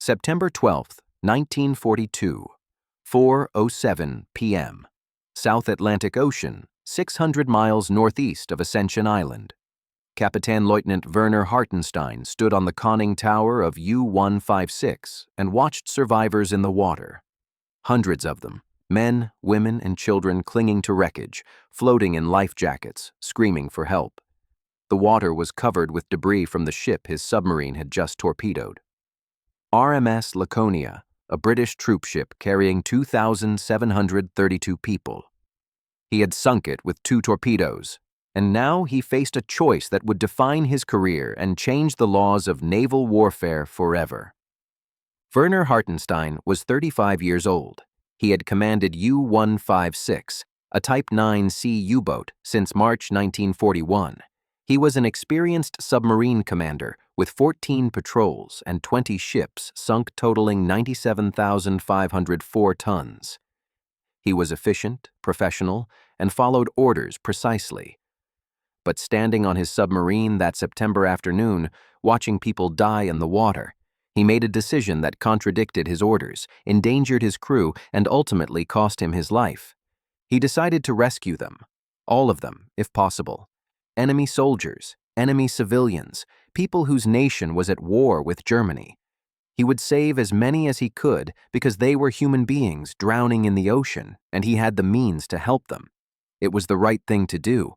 September 12, 1942, 4:07 p.m. South Atlantic Ocean, 600 miles northeast of Ascension Island. Kapitänleutnant Werner Hartenstein stood on the conning tower of U-156 and watched survivors in the water. Hundreds of them, men, women, and children clinging to wreckage, floating in life jackets, screaming for help. The water was covered with debris from the ship his submarine had just torpedoed. RMS Laconia, a British troop ship carrying 2,732 people. He had sunk it with 2 torpedoes, and now he faced a choice that would define his career and change the laws of naval warfare forever. Werner Hartenstein was 35 years old. He had commanded U-156, a Type 9C U-boat, since March 1941. He was an experienced submarine commander with 14 patrols and 20 ships sunk totaling 97,504 tons. He was efficient, professional, and followed orders precisely. But standing on his submarine that September afternoon, watching people die in the water, he made a decision that contradicted his orders, endangered his crew, and ultimately cost him his life. He decided to rescue them, all of them, if possible. Enemy soldiers, enemy civilians, people whose nation was at war with Germany. He would save as many as he could because they were human beings drowning in the ocean, and he had the means to help them. It was the right thing to do.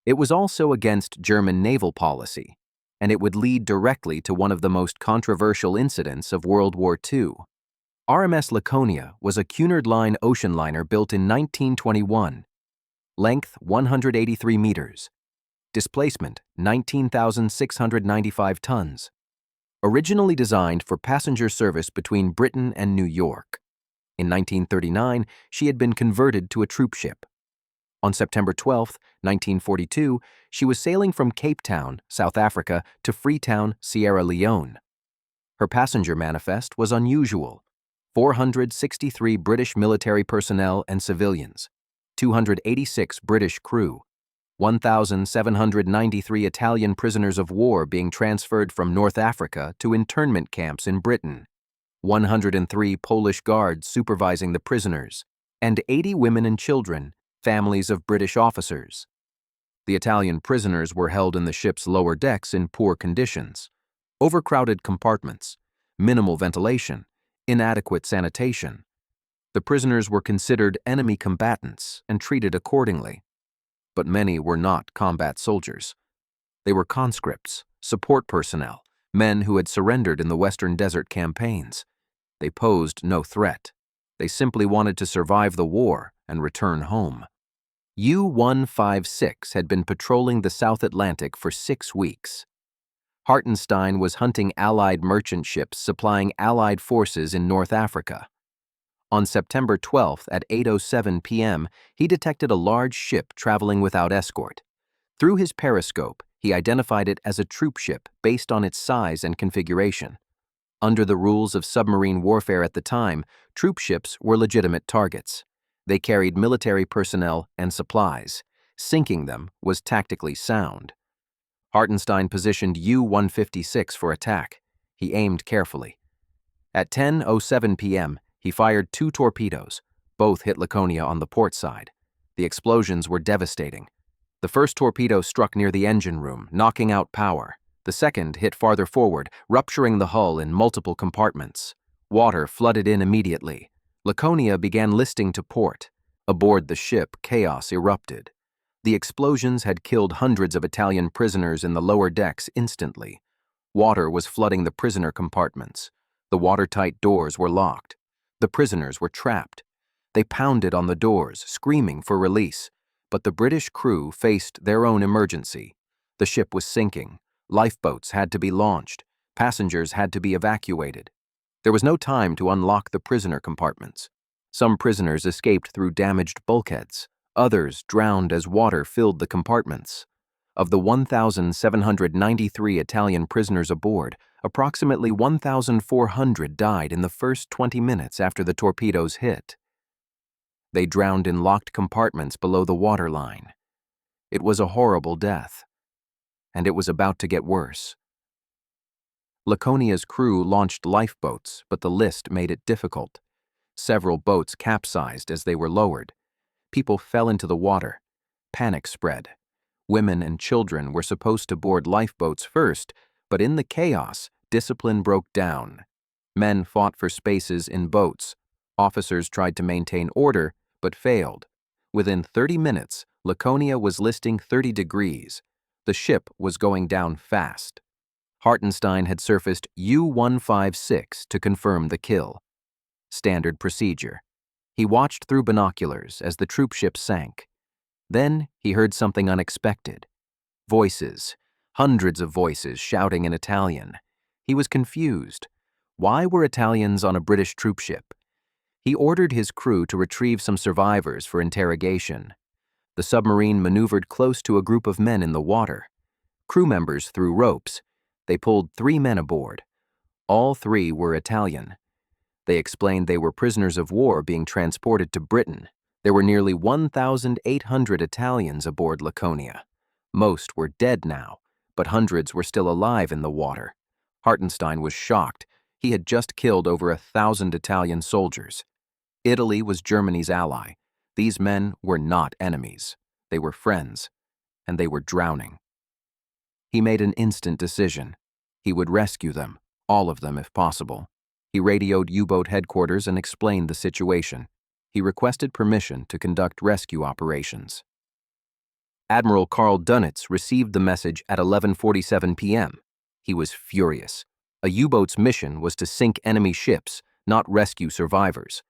It was also against German naval policy, and it would lead directly to one of the most controversial incidents of World War II. RMS Laconia was a Cunard Line ocean liner built in 1921. Length 183 meters. Displacement 19,695 tons. Originally designed for passenger service between Britain and New York. In 1939, she had been converted to a troop ship. On September 12, 1942, she was sailing from Cape Town, South Africa, to Freetown, Sierra Leone. Her passenger manifest was unusual: 463 British military personnel and civilians, 286 British crew, 1,793 Italian prisoners of war being transferred from North Africa to internment camps in Britain, 103 Polish guards supervising the prisoners, and 80 women and children, families of British officers. The Italian prisoners were held in the ship's lower decks in poor conditions: overcrowded compartments, minimal ventilation, inadequate sanitation. The prisoners were considered enemy combatants and treated accordingly. But many were not combat soldiers. They were conscripts, support personnel, men who had surrendered in the Western Desert campaigns. They posed no threat. They simply wanted to survive the war and return home. U-156 had been patrolling the South Atlantic for 6 weeks. Hartenstein was hunting Allied merchant ships supplying Allied forces in North Africa. On September 12 at 8:07 p.m., he detected a large ship traveling without escort. Through his periscope, he identified it as a troop ship based on its size and configuration. Under the rules of submarine warfare at the time, troop ships were legitimate targets. They carried military personnel and supplies. Sinking them was tactically sound. Hartenstein positioned U-156 for attack. He aimed carefully. At 10:07 p.m., he fired 2 torpedoes. Both hit Laconia on the port side. The explosions were devastating. The first torpedo struck near the engine room, knocking out power. The second hit farther forward, rupturing the hull in multiple compartments. Water flooded in immediately. Laconia began listing to port. Aboard the ship, chaos erupted. The explosions had killed hundreds of Italian prisoners in the lower decks instantly. Water was flooding the prisoner compartments. The watertight doors were locked. The prisoners were trapped. They pounded on the doors, screaming for release. But the British crew faced their own emergency. The ship was sinking. Lifeboats had to be launched. Passengers had to be evacuated. There was no time to unlock the prisoner compartments. Some prisoners escaped through damaged bulkheads. Others drowned as water filled the compartments. Of the 1,793 Italian prisoners aboard, approximately 1,400 died in the first 20 minutes after the torpedoes hit. They drowned in locked compartments below the waterline. It was a horrible death, and it was about to get worse. Laconia's crew launched lifeboats, but the list made it difficult. Several boats capsized as they were lowered. People fell into the water. Panic spread. Women and children were supposed to board lifeboats first, but in the chaos, discipline broke down. Men fought for spaces in boats. Officers tried to maintain order, but failed. Within 30 minutes, Laconia was listing 30 degrees. The ship was going down fast. Hartenstein had surfaced U-156 to confirm the kill. Standard procedure. He watched through binoculars as the troopship sank. Then he heard something unexpected. Voices, hundreds of voices shouting in Italian. He was confused. Why were Italians on a British troopship? He ordered his crew to retrieve some survivors for interrogation. The submarine maneuvered close to a group of men in the water. Crew members threw ropes. They pulled 3 men aboard. All 3 were Italian. They explained they were prisoners of war being transported to Britain. There were nearly 1,800 Italians aboard Laconia. Most were dead now, but hundreds were still alive in the water. Hartenstein was shocked. He had just killed over 1,000 Italian soldiers. Italy was Germany's ally. These men were not enemies. They were friends, and they were drowning. He made an instant decision. He would rescue them, all of them if possible. He radioed U-boat headquarters and explained the situation. He requested permission to conduct rescue operations. Admiral Dönitz received the message at 11:47 p.m. He was furious. A U-boat's mission was to sink enemy ships, not rescue survivors.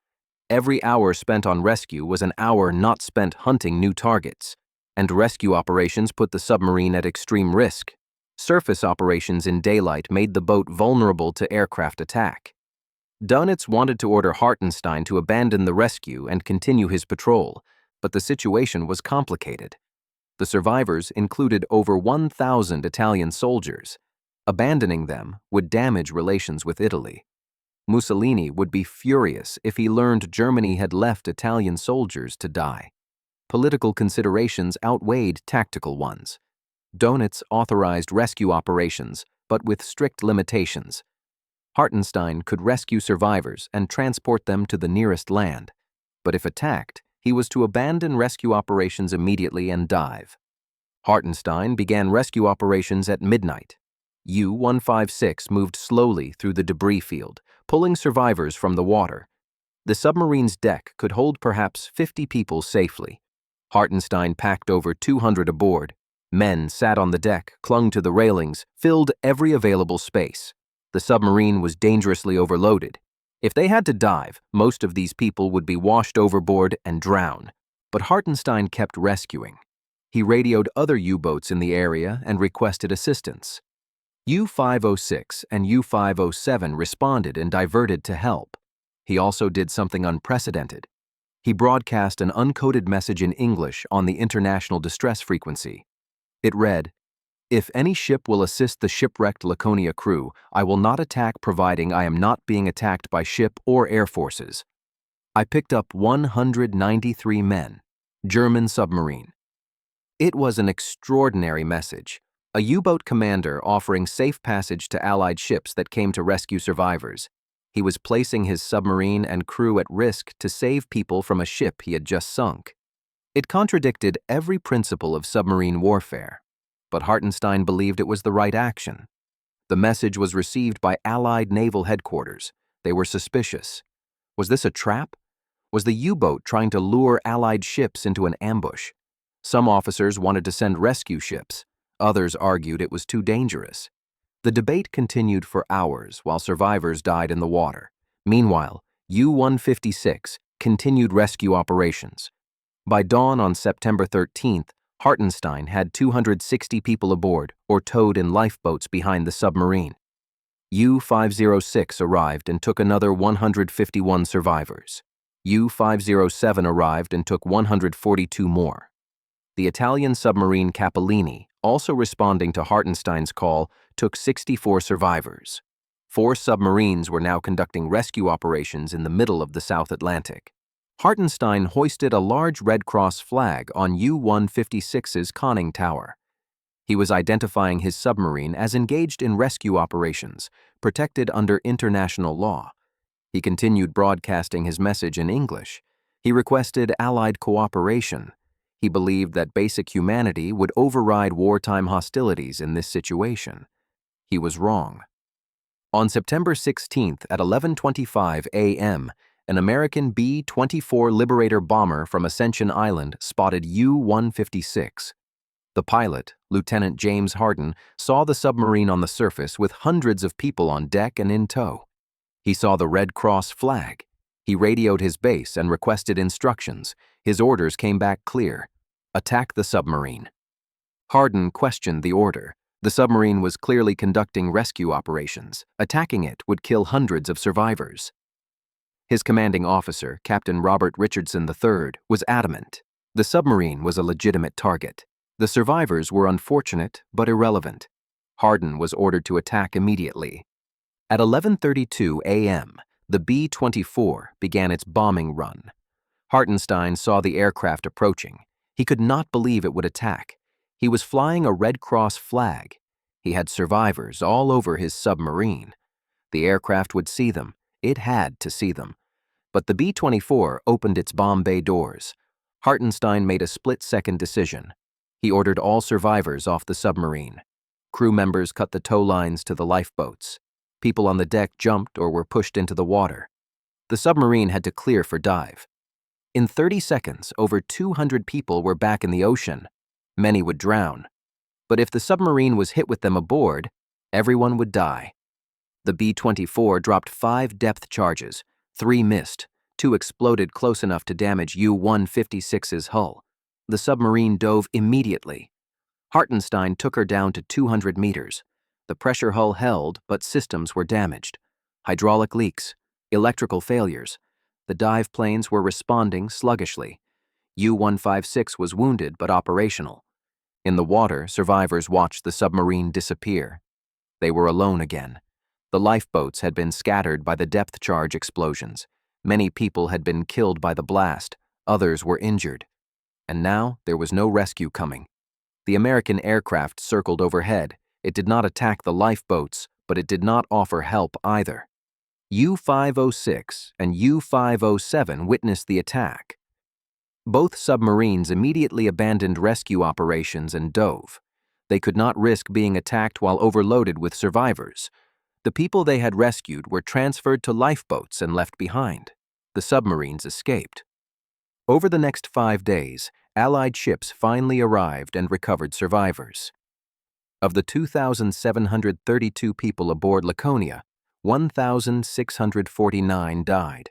Every hour spent on rescue was an hour not spent hunting new targets, and rescue operations put the submarine at extreme risk. Surface operations in daylight made the boat vulnerable to aircraft attack. Dönitz wanted to order Hartenstein to abandon the rescue and continue his patrol, but the situation was complicated. The survivors included over 1,000 Italian soldiers. Abandoning them would damage relations with Italy. Mussolini would be furious if he learned Germany had left Italian soldiers to die. Political considerations outweighed tactical ones. Dönitz authorized rescue operations, but with strict limitations. Hartenstein could rescue survivors and transport them to the nearest land, but if attacked, he was to abandon rescue operations immediately and dive. Hartenstein began rescue operations at midnight. U-156 moved slowly through the debris field, pulling survivors from the water. The submarine's deck could hold perhaps 50 people safely. Hartenstein packed over 200 aboard. Men sat on the deck, clung to the railings, filled every available space. The submarine was dangerously overloaded. If they had to dive, most of these people would be washed overboard and drown. But Hartenstein kept rescuing. He radioed other U-boats in the area and requested assistance. U-506 and U-507 responded and diverted to help. He also did something unprecedented. He broadcast an uncoded message in English on the international distress frequency. It read, "If any ship will assist the shipwrecked Laconia crew, I will not attack providing I am not being attacked by ship or air forces." I picked up 193 men. German submarine. It was an extraordinary message. A U-boat commander offering safe passage to Allied ships that came to rescue survivors. He was placing his submarine and crew at risk to save people from a ship he had just sunk. It contradicted every principle of submarine warfare, but Hartenstein believed it was the right action. The message was received by Allied naval headquarters. They were suspicious. Was this a trap? Was the U-boat trying to lure Allied ships into an ambush? Some officers wanted to send rescue ships. Others argued it was too dangerous. The debate continued for hours while survivors died in the water. Meanwhile, U-156 continued rescue operations. By dawn on September 13th, Hartenstein had 260 people aboard or towed in lifeboats behind the submarine. U-506 arrived and took another 151 survivors. U-507 arrived and took 142 more. The Italian submarine Kapitänleutnant, also responding to Hartenstein's call, took 64 survivors. 4 submarines were now conducting rescue operations in the middle of the South Atlantic. Hartenstein hoisted a large Red Cross flag on U-156's conning tower. He was identifying his submarine as engaged in rescue operations, protected under international law. He continued broadcasting his message in English. He requested Allied cooperation. He believed that basic humanity would override wartime hostilities in this situation. He was wrong. On September 16th at 11:25 a.m., an American B-24 Liberator bomber from Ascension Island spotted U-156. The pilot, Lieutenant James Harden, saw the submarine on the surface with hundreds of people on deck and in tow. He saw the Red Cross flag. He radioed his base and requested instructions. His orders came back clear: attack the submarine. Harden questioned the order. The submarine was clearly conducting rescue operations. Attacking it would kill hundreds of survivors. His commanding officer, Captain Robert Richardson III, was adamant. The submarine was a legitimate target. The survivors were unfortunate but irrelevant. Harden was ordered to attack immediately. At 11:32 a.m., the B-24 began its bombing run. Hartenstein saw the aircraft approaching. He could not believe it would attack. He was flying a Red Cross flag. He had survivors all over his submarine. The aircraft would see them. It had to see them. But the B-24 opened its bomb bay doors. Hartenstein made a split-second decision. He ordered all survivors off the submarine. Crew members cut the tow lines to the lifeboats. People on the deck jumped or were pushed into the water. The submarine had to clear for dive. In 30 seconds, over 200 people were back in the ocean. Many would drown. But if the submarine was hit with them aboard, everyone would die. The B-24 dropped 5 depth charges. 3 missed. 2 exploded close enough to damage U-156's hull. The submarine dove immediately. Hartenstein took her down to 200 meters. The pressure hull held, but systems were damaged. Hydraulic leaks, electrical failures. The dive planes were responding sluggishly. U-156 was wounded but operational. In the water, survivors watched the submarine disappear. They were alone again. The lifeboats had been scattered by the depth charge explosions. Many people had been killed by the blast. Others were injured. And now there was no rescue coming. The American aircraft circled overhead. It did not attack the lifeboats, but it did not offer help either. U-506 and U-507 witnessed the attack. Both submarines immediately abandoned rescue operations and dove. They could not risk being attacked while overloaded with survivors. The people they had rescued were transferred to lifeboats and left behind. The submarines escaped. Over the next 5 days, Allied ships finally arrived and recovered survivors. Of the 2,732 people aboard Laconia, 1,649 died.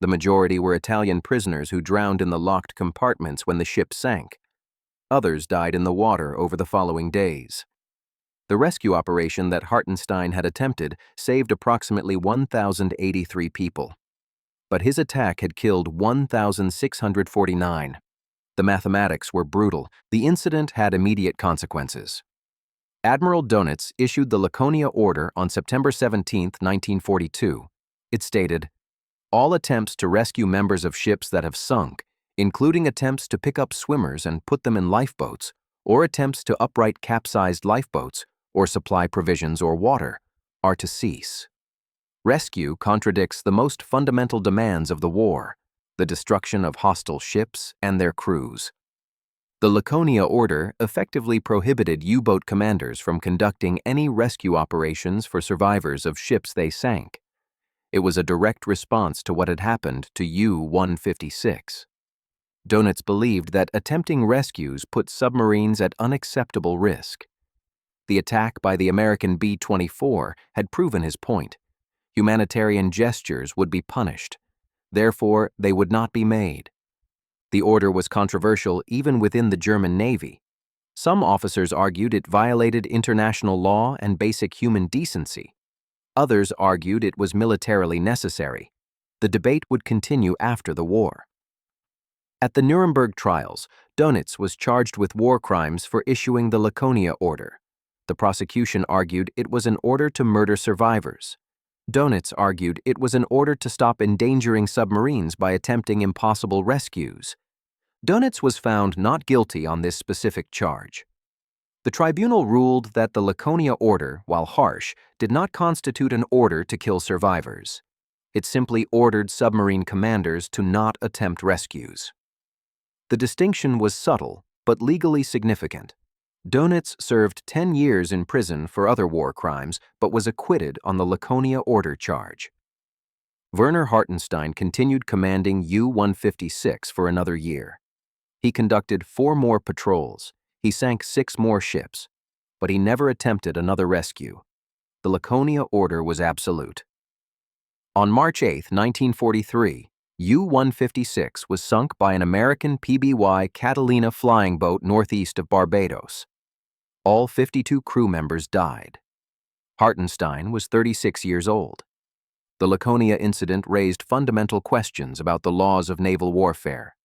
The majority were Italian prisoners who drowned in the locked compartments when the ship sank. Others died in the water over the following days. The rescue operation that Hartenstein had attempted saved approximately 1,083 people. But his attack had killed 1,649. The mathematics were brutal. The incident had immediate consequences. Admiral Dönitz issued the Laconia Order on September 17, 1942. It stated, "All attempts to rescue members of ships that have sunk, including attempts to pick up swimmers and put them in lifeboats, or attempts to upright capsized lifeboats, or supply provisions or water, are to cease." Rescue contradicts the most fundamental demands of the war, the destruction of hostile ships and their crews. The Laconia Order effectively prohibited U-boat commanders from conducting any rescue operations for survivors of ships they sank. It was a direct response to what had happened to U-156. Dönitz believed that attempting rescues put submarines at unacceptable risk. The attack by the American B-24 had proven his point. Humanitarian gestures would be punished. Therefore, they would not be made. The order was controversial even within the German Navy. Some officers argued it violated international law and basic human decency. Others argued it was militarily necessary. The debate would continue after the war. At the Nuremberg trials, Dönitz was charged with war crimes for issuing the Laconia Order. The prosecution argued it was an order to murder survivors. Dönitz argued it was an order to stop endangering submarines by attempting impossible rescues. Dönitz was found not guilty on this specific charge. The tribunal ruled that the Laconia Order, while harsh, did not constitute an order to kill survivors. It simply ordered submarine commanders to not attempt rescues. The distinction was subtle, but legally significant. Dönitz served 10 years in prison for other war crimes, but was acquitted on the Laconia Order charge. Werner Hartenstein continued commanding U-156 for another year. He conducted 4 more patrols. He sank 6 more ships, but he never attempted another rescue. The Laconia Order was absolute. On March 8, 1943, U-156 was sunk by an American PBY Catalina flying boat northeast of Barbados. All 52 crew members died. Hartenstein was 36 years old. The Laconia incident raised fundamental questions about the laws of naval warfare.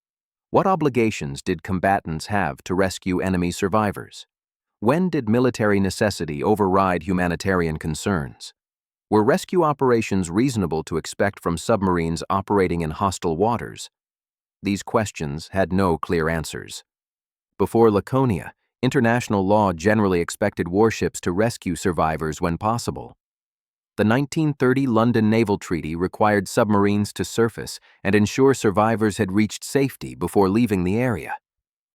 What obligations did combatants have to rescue enemy survivors? When did military necessity override humanitarian concerns? Were rescue operations reasonable to expect from submarines operating in hostile waters? These questions had no clear answers. Before Laconia, international law generally expected warships to rescue survivors when possible. The 1930 London Naval Treaty required submarines to surface and ensure survivors had reached safety before leaving the area.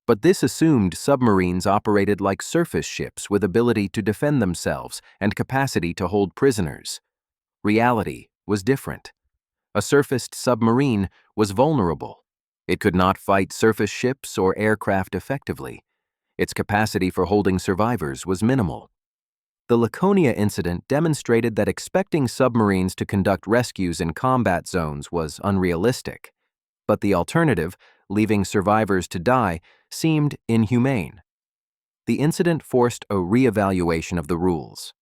But this assumed submarines operated like surface ships with ability to defend themselves and capacity to hold prisoners. Reality was different. A surfaced submarine was vulnerable. It could not fight surface ships or aircraft effectively. Its capacity for holding survivors was minimal. The Laconia incident demonstrated that expecting submarines to conduct rescues in combat zones was unrealistic. But the alternative, leaving survivors to die, seemed inhumane. The incident forced a re-evaluation of the rules.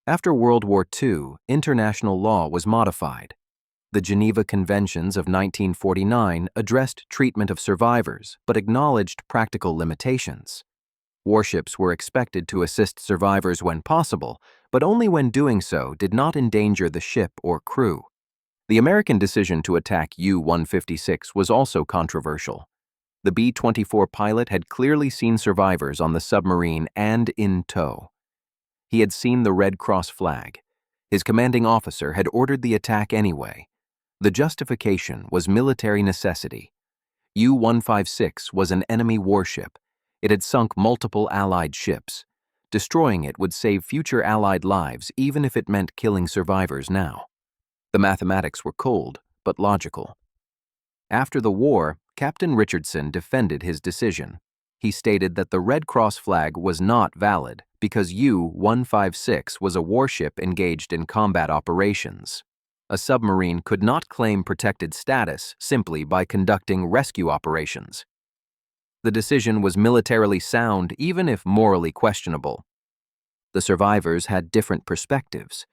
After World War II, international law was modified. The Geneva Conventions of 1949 addressed treatment of survivors, but acknowledged practical limitations. Warships were expected to assist survivors when possible, but only when doing so did not endanger the ship or crew. The American decision to attack U-156 was also controversial. The B-24 pilot had clearly seen survivors on the submarine and in tow. He had seen the Red Cross flag. His commanding officer had ordered the attack anyway. The justification was military necessity. U-156 was an enemy warship. It had sunk multiple Allied ships. Destroying it would save future Allied lives even if it meant killing survivors now. The mathematics were cold, but logical. After the war, Captain Richardson defended his decision. He stated that the Red Cross flag was not valid because U-156 was a warship engaged in combat operations. A submarine could not claim protected status simply by conducting rescue operations. The decision was militarily sound even if morally questionable. The survivors had different perspectives.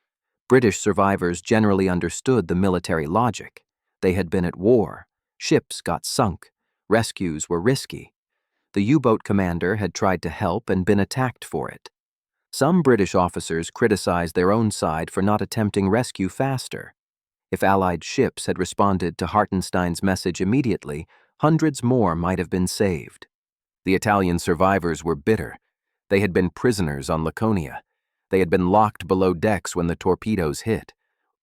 British survivors generally understood the military logic. They had been at war. Ships got sunk. Rescues were risky. The U-boat commander had tried to help and been attacked for it. Some British officers criticized their own side for not attempting rescue faster. If Allied ships had responded to Hartenstein's message immediately, hundreds more might have been saved. The Italian survivors were bitter. They had been prisoners on Laconia. They had been locked below decks when the torpedoes hit.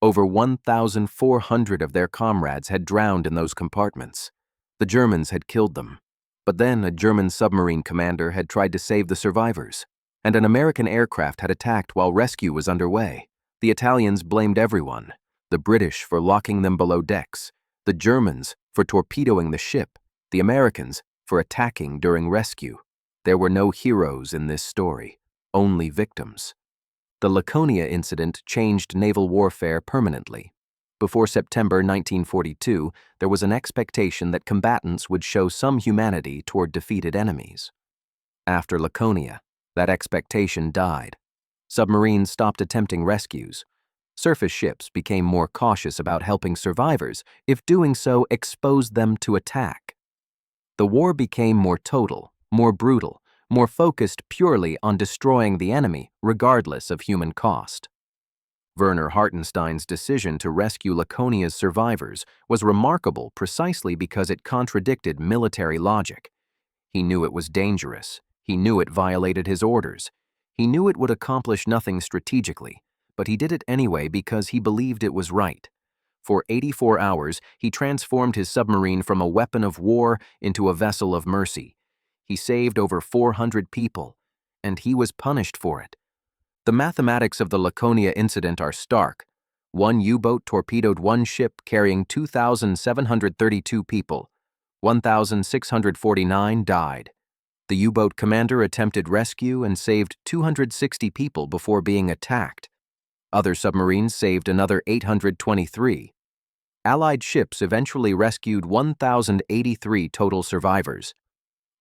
Over 1,400 of their comrades had drowned in those compartments. The Germans had killed them. But then a German submarine commander had tried to save the survivors, and an American aircraft had attacked while rescue was underway. The Italians blamed everyone. The British for locking them below decks, the Germans for torpedoing the ship, the Americans for attacking during rescue. There were no heroes in this story, only victims. The Laconia incident changed naval warfare permanently. Before September 1942, there was an expectation that combatants would show some humanity toward defeated enemies. After Laconia, that expectation died. Submarines stopped attempting rescues. Surface ships became more cautious about helping survivors if doing so exposed them to attack. The war became more total, more brutal, more focused purely on destroying the enemy regardless of human cost. Werner Hartenstein's decision to rescue Laconia's survivors was remarkable precisely because it contradicted military logic. He knew it was dangerous. He knew it violated his orders. He knew it would accomplish nothing strategically, but he did it anyway because he believed it was right. For 84 hours, he transformed his submarine from a weapon of war into a vessel of mercy. He saved over 400 people, and he was punished for it. The mathematics of the Laconia incident are stark. One U-boat torpedoed one ship carrying 2,732 people. 1,649 died. The U-boat commander attempted rescue and saved 260 people before being attacked. Other submarines saved another 823. Allied ships eventually rescued 1,083 total survivors,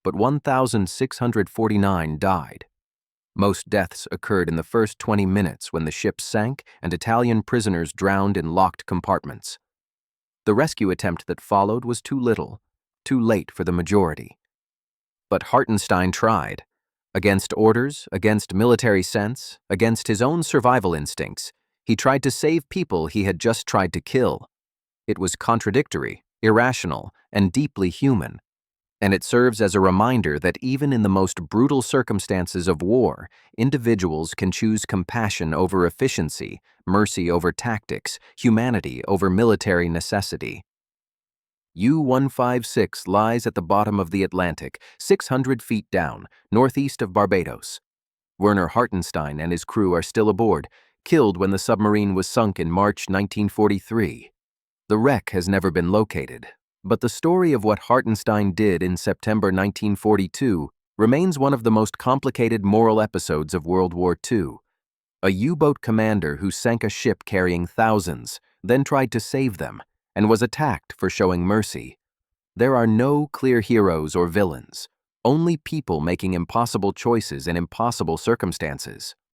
but 1,649 died. Most deaths occurred in the first 20 minutes when the ship sank and Italian prisoners drowned in locked compartments. The rescue attempt that followed was too little, too late for the majority. But Hartenstein tried. Against orders, against military sense, against his own survival instincts, he tried to save people he had just tried to kill. It was contradictory, irrational, and deeply human. And it serves as a reminder that even in the most brutal circumstances of war, individuals can choose compassion over efficiency, mercy over tactics, humanity over military necessity. U-156 lies at the bottom of the Atlantic, 600 feet down, northeast of Barbados. Werner Hartenstein and his crew are still aboard, killed when the submarine was sunk in March 1943. The wreck has never been located, but the story of what Hartenstein did in September 1942 remains one of the most complicated moral episodes of World War II. A U-boat commander who sank a ship carrying thousands, then tried to save them, and was attacked for showing mercy. There are no clear heroes or villains, only people making impossible choices in impossible circumstances.